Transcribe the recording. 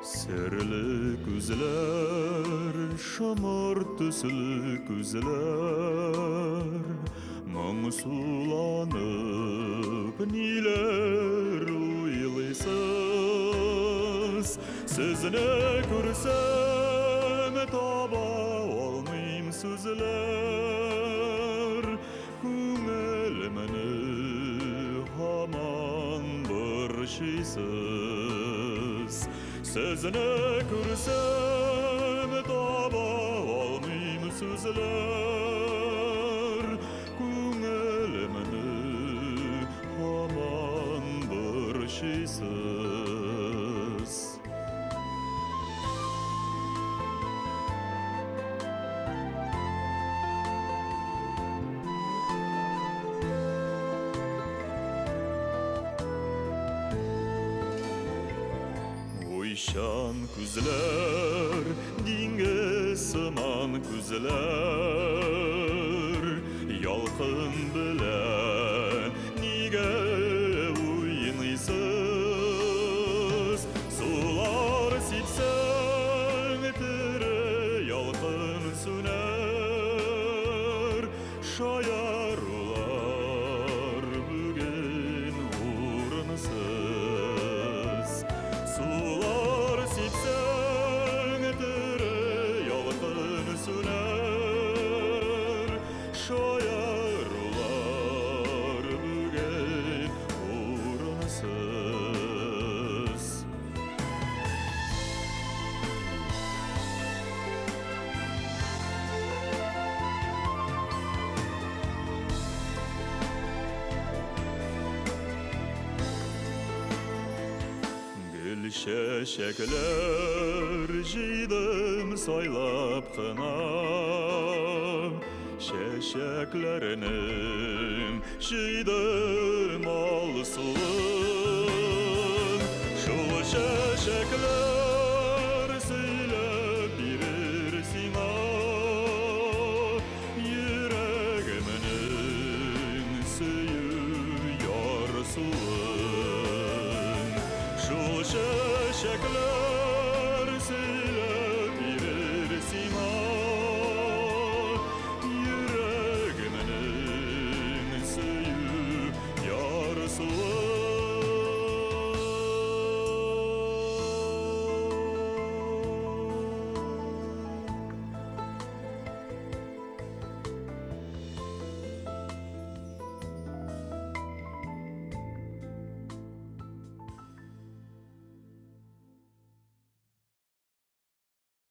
Serli күзләр, шомыр төсле күзләр, моңсуланып ниләр уйлыйсыз? Сезне күрсәм таба алмыйм сүзләр, күңелемне һаман борчыйсыз. Сезне күрсәм таба алмыйм сүзләр, күңелемне һаман борчыйсыз. Уйшан күзләр, диңгез сыман күзләр, ялкын белән нигә уйныйсыз? Сулар сипсәң тере ялкын сүнәр, шаярулар бүген урынсыз. Sular sipsəng teре ялкын сүнәр, шаярулар бүген урынсыз. Чәчәкләр җыйдым сайлап кына, чәчәкләрнең җыйдым алсуын.